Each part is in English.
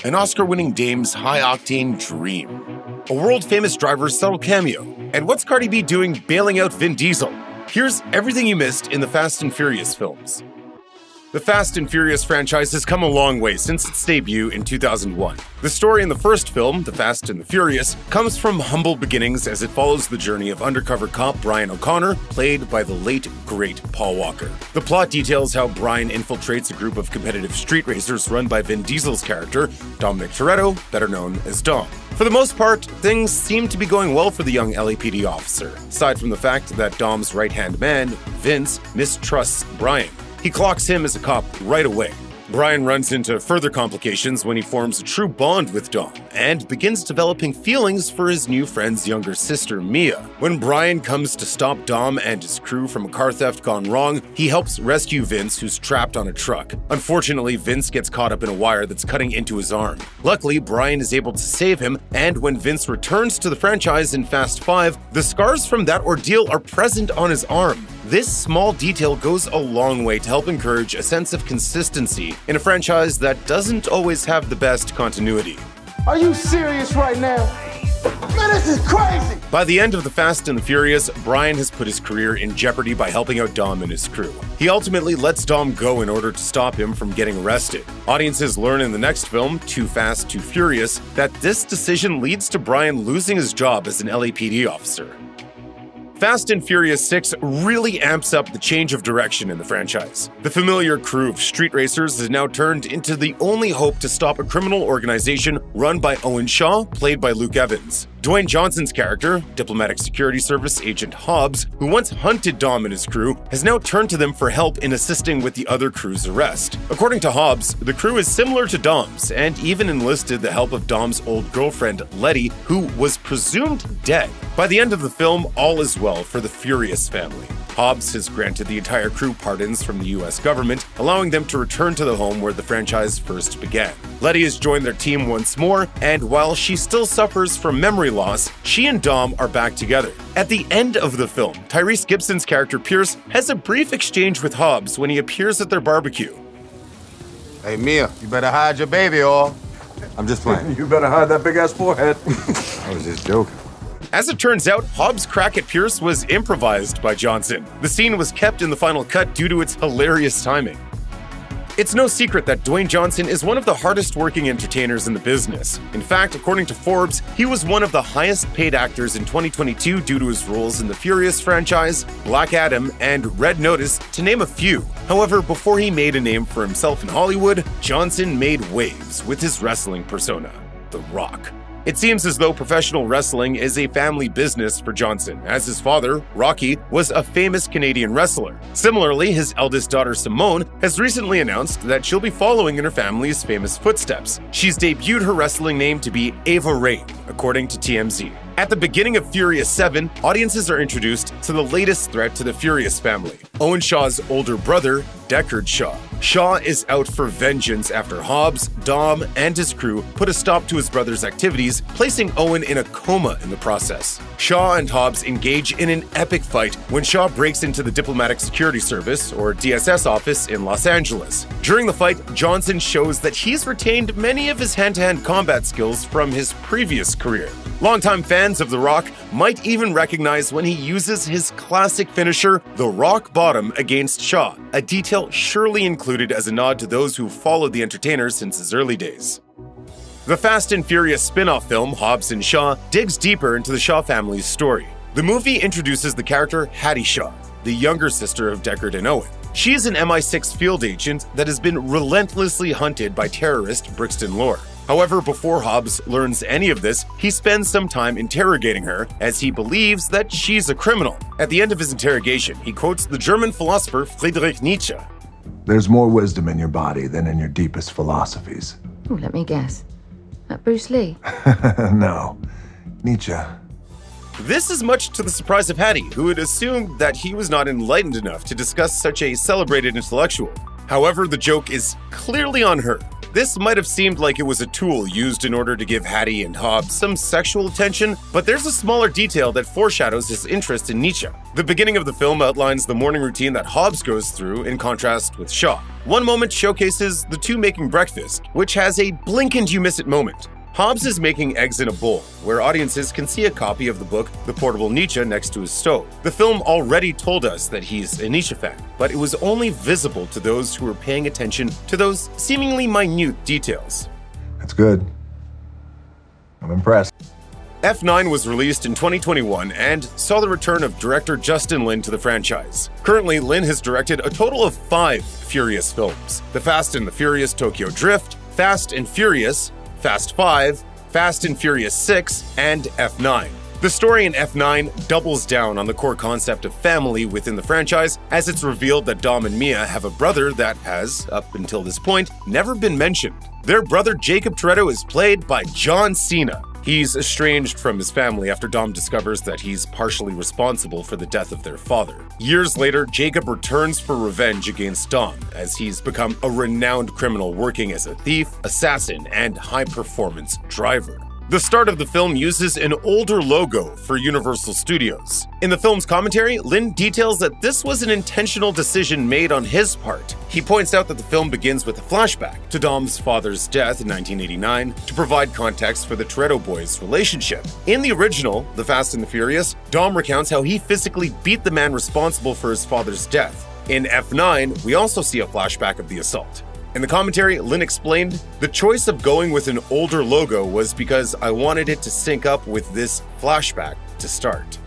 An Oscar-winning dame's high-octane dream. A world-famous driver's subtle cameo. And what's Cardi B doing bailing out Vin Diesel? Here's everything you missed in the Fast and Furious films. The Fast and Furious franchise has come a long way since its debut in 2001. The story in the first film, The Fast and the Furious, comes from humble beginnings as it follows the journey of undercover cop Brian O'Connor, played by the late, great Paul Walker. The plot details how Brian infiltrates a group of competitive street racers run by Vin Diesel's character, Dominic Toretto, better known as Dom. For the most part, things seem to be going well for the young LAPD officer, aside from the fact that Dom's right-hand man, Vince, mistrusts Brian. He clocks him as a cop right away. Brian runs into further complications when he forms a true bond with Dom and begins developing feelings for his new friend's younger sister, Mia. When Brian comes to stop Dom and his crew from a car theft gone wrong, he helps rescue Vince, who's trapped on a truck. Unfortunately, Vince gets caught up in a wire that's cutting into his arm. Luckily, Brian is able to save him, and when Vince returns to the franchise in Fast 5, the scars from that ordeal are present on his arm. This small detail goes a long way to help encourage a sense of consistency in a franchise that doesn't always have the best continuity. Are you serious right now? Man, this is crazy! By the end of The Fast and the Furious, Brian has put his career in jeopardy by helping out Dom and his crew. He ultimately lets Dom go in order to stop him from getting arrested. Audiences learn in the next film, Too Fast, Too Furious, that this decision leads to Brian losing his job as an LAPD officer. Fast and Furious 6 really amps up the change of direction in the franchise. The familiar crew of street racers is now turned into the only hope to stop a criminal organization run by Owen Shaw, played by Luke Evans. Dwayne Johnson's character, Diplomatic Security Service Agent Hobbs, who once hunted Dom and his crew, has now turned to them for help in assisting with the other crew's arrest. According to Hobbs, the crew is similar to Dom's, and even enlisted the help of Dom's old girlfriend, Letty, who was presumed dead. By the end of the film, all is well for the Furious family. Hobbs has granted the entire crew pardons from the US government, allowing them to return to the home where the franchise first began. Letty has joined their team once more, and while she still suffers from memory loss, she and Dom are back together. At the end of the film, Tyrese Gibson's character Pierce has a brief exchange with Hobbs when he appears at their barbecue. Hey, Mia, you better hide your baby oil. I'm just playing. You better hide that big-ass forehead. I was just joking. As it turns out, Hobbs' crack at Pierce was improvised by Johnson. The scene was kept in the final cut due to its hilarious timing. It's no secret that Dwayne Johnson is one of the hardest-working entertainers in the business. In fact, according to Forbes, he was one of the highest-paid actors in 2022 due to his roles in the Furious franchise, Black Adam, and Red Notice, to name a few. However, before he made a name for himself in Hollywood, Johnson made waves with his wrestling persona, The Rock. It seems as though professional wrestling is a family business for Johnson, as his father, Rocky, was a famous Canadian wrestler. Similarly, his eldest daughter, Simone, has recently announced that she'll be following in her family's famous footsteps. She's debuted her wrestling name to be Ava Raine, according to TMZ. At the beginning of Furious 7, audiences are introduced to the latest threat to the Furious family, Owen Shaw's older brother, Deckard Shaw. Shaw is out for vengeance after Hobbs, Dom, and his crew put a stop to his brother's activities, placing Owen in a coma in the process. Shaw and Hobbs engage in an epic fight when Shaw breaks into the Diplomatic Security Service, or DSS office, in Los Angeles. During the fight, Johnson shows that he's retained many of his hand-to-hand combat skills from his previous career. Longtime fans of The Rock might even recognize when he uses his classic finisher, the Rock Bottom, against Shaw, a detail surely included as a nod to those who followed the entertainer since his early days. The Fast and Furious spin-off film, Hobbs and Shaw, digs deeper into the Shaw family's story. The movie introduces the character Hattie Shaw, the younger sister of Deckard and Owen. She is an MI6 field agent that has been relentlessly hunted by terrorist Brixton Lore. However, before Hobbs learns any of this, he spends some time interrogating her, as he believes that she's a criminal. At the end of his interrogation, he quotes the German philosopher Friedrich Nietzsche. There's more wisdom in your body than in your deepest philosophies. Oh, let me guess. Bruce Lee? No, Nietzsche. This is much to the surprise of Hattie, who had assumed that he was not enlightened enough to discuss such a celebrated intellectual. However, the joke is clearly on her. This might have seemed like it was a tool used in order to give Hattie and Hobbs some sexual attention, but there's a smaller detail that foreshadows his interest in Nietzsche. The beginning of the film outlines the morning routine that Hobbs goes through in contrast with Shaw. One moment showcases the two making breakfast, which has a blink and you miss it moment. Hobbs is making eggs in a bowl, where audiences can see a copy of the book The Portable Nietzsche next to his stove. The film already told us that he's a Nietzsche fan, but it was only visible to those who were paying attention to those seemingly minute details. That's good. I'm impressed. F9 was released in 2021 and saw the return of director Justin Lin to the franchise. Currently, Lin has directed a total of 5 Furious films: The Fast and the Furious Tokyo Drift, Fast and Furious, Fast 5, Fast and Furious 6, and F9. The story in F9 doubles down on the core concept of family within the franchise, as it's revealed that Dom and Mia have a brother that has, up until this point, never been mentioned. Their brother Jacob Toretto is played by John Cena. He's estranged from his family after Dom discovers that he's partially responsible for the death of their father. Years later, Jacob returns for revenge against Dom, as he's become a renowned criminal working as a thief, assassin, and high-performance driver. The start of the film uses an older logo for Universal Studios. In the film's commentary, Lin details that this was an intentional decision made on his part. He points out that the film begins with a flashback to Dom's father's death in 1989 to provide context for the Toretto boys' relationship. In the original, The Fast and the Furious, Dom recounts how he physically beat the man responsible for his father's death. In F9, we also see a flashback of the assault. In the commentary, Lin explained, "The choice of going with an older logo was because I wanted it to sync up with this flashback to start."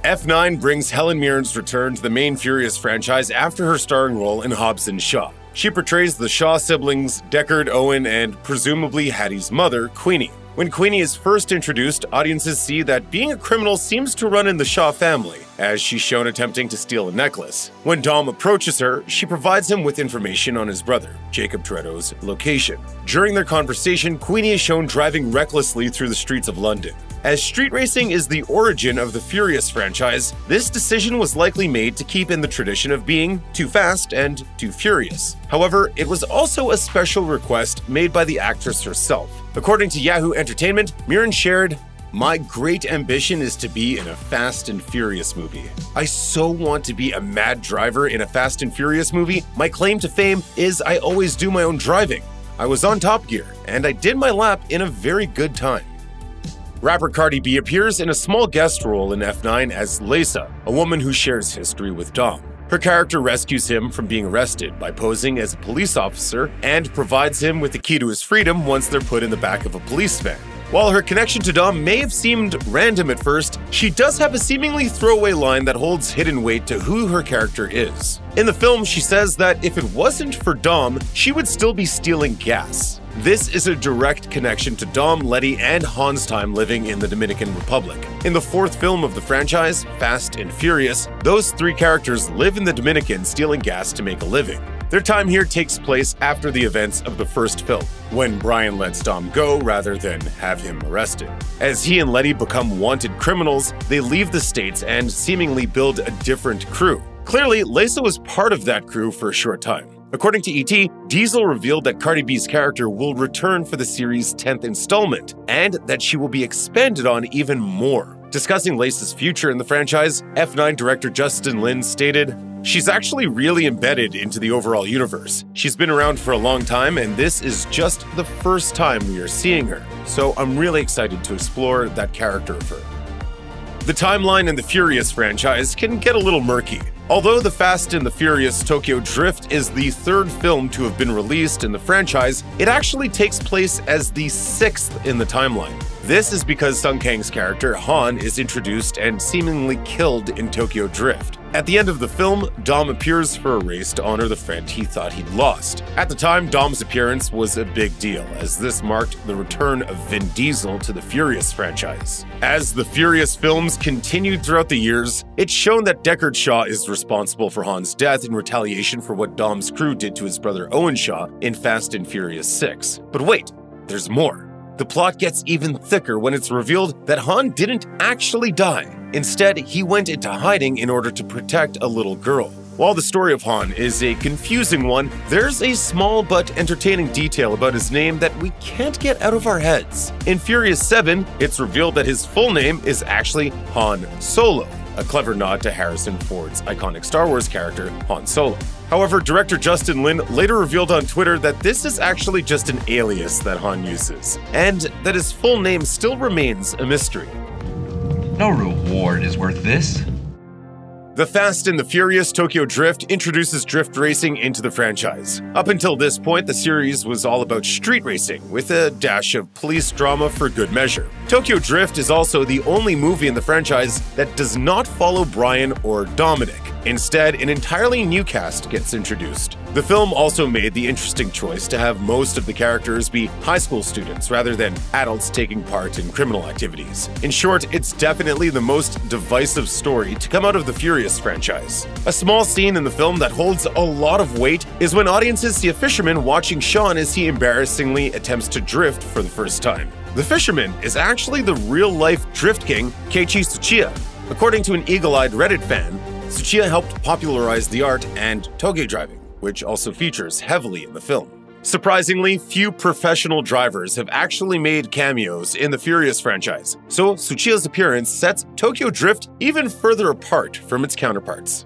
F9 brings Helen Mirren's return to the main Furious franchise after her starring role in Hobbs and Shaw. She portrays the Shaw siblings, Deckard, Owen, and presumably Hattie's mother, Queenie. When Queenie is first introduced, audiences see that being a criminal seems to run in the Shaw family, as she's shown attempting to steal a necklace. When Dom approaches her, she provides him with information on his brother, Jacob Toretto's location. During their conversation, Queenie is shown driving recklessly through the streets of London. As street racing is the origin of the Furious franchise, this decision was likely made to keep in the tradition of being too fast and too furious. However, it was also a special request made by the actress herself. According to Yahoo Entertainment, Mirren shared, "My great ambition is to be in a Fast and Furious movie. I so want to be a mad driver in a Fast and Furious movie. My claim to fame is I always do my own driving. I was on Top Gear, and I did my lap in a very good time." Rapper Cardi B appears in a small guest role in F9 as Lisa, a woman who shares history with Dom. Her character rescues him from being arrested by posing as a police officer and provides him with the key to his freedom once they're put in the back of a police van. While her connection to Dom may have seemed random at first, she does have a seemingly throwaway line that holds hidden weight to who her character is. In the film, she says that if it wasn't for Dom, she would still be stealing gas. This is a direct connection to Dom, Letty, and Han's time living in the Dominican Republic. In the 4th film of the franchise, Fast and Furious, those 3 characters live in the Dominican stealing gas to make a living. Their time here takes place after the events of the 1st film, when Brian lets Dom go rather than have him arrested. As he and Letty become wanted criminals, they leave the States and seemingly build a different crew. Clearly, Lisa was part of that crew for a short time. According to ET, Diesel revealed that Cardi B's character will return for the series' 10th installment, and that she will be expanded on even more. Discussing Lisa's future in the franchise, F9 director Justin Lin stated, "She's actually really embedded into the overall universe. She's been around for a long time, and this is just the first time we are seeing her, so I'm really excited to explore that character of her." The timeline in the Furious franchise can get a little murky. Although The Fast and the Furious Tokyo Drift is the 3rd film to have been released in the franchise, it actually takes place as the 6th in the timeline. This is because Sung Kang's character, Han, is introduced and seemingly killed in Tokyo Drift. At the end of the film, Dom appears for a race to honor the friend he thought he'd lost. At the time, Dom's appearance was a big deal, as this marked the return of Vin Diesel to the Furious franchise. As the Furious films continued throughout the years, it's shown that Deckard Shaw is responsible for Han's death in retaliation for what Dom's crew did to his brother Owen Shaw in Fast and Furious 6. But wait, there's more. The plot gets even thicker when it's revealed that Han didn't actually die. Instead, he went into hiding in order to protect a little girl. While the story of Han is a confusing one, there's a small but entertaining detail about his name that we can't get out of our heads. In Furious 7, it's revealed that his full name is actually Han Solo, a clever nod to Harrison Ford's iconic Star Wars character, Han Solo. However, director Justin Lin later revealed on Twitter that this is actually just an alias that Han uses, and that his full name still remains a mystery. No reward is worth this. The Fast and the Furious Tokyo Drift introduces drift racing into the franchise. Up until this point, the series was all about street racing, with a dash of police drama for good measure. Tokyo Drift is also the only movie in the franchise that does not follow Brian or Dominic. Instead, an entirely new cast gets introduced. The film also made the interesting choice to have most of the characters be high school students rather than adults taking part in criminal activities. In short, it's definitely the most divisive story to come out of the Furious franchise. A small scene in the film that holds a lot of weight is when audiences see a fisherman watching Sean as he embarrassingly attempts to drift for the first time. The fisherman is actually the real-life drift king, Keiichi Tsuchiya. According to an eagle-eyed Reddit fan, Tsuchiya helped popularize the art and toge driving, which also features heavily in the film. Surprisingly, few professional drivers have actually made cameos in the Furious franchise, so Tsuchiya's appearance sets Tokyo Drift even further apart from its counterparts.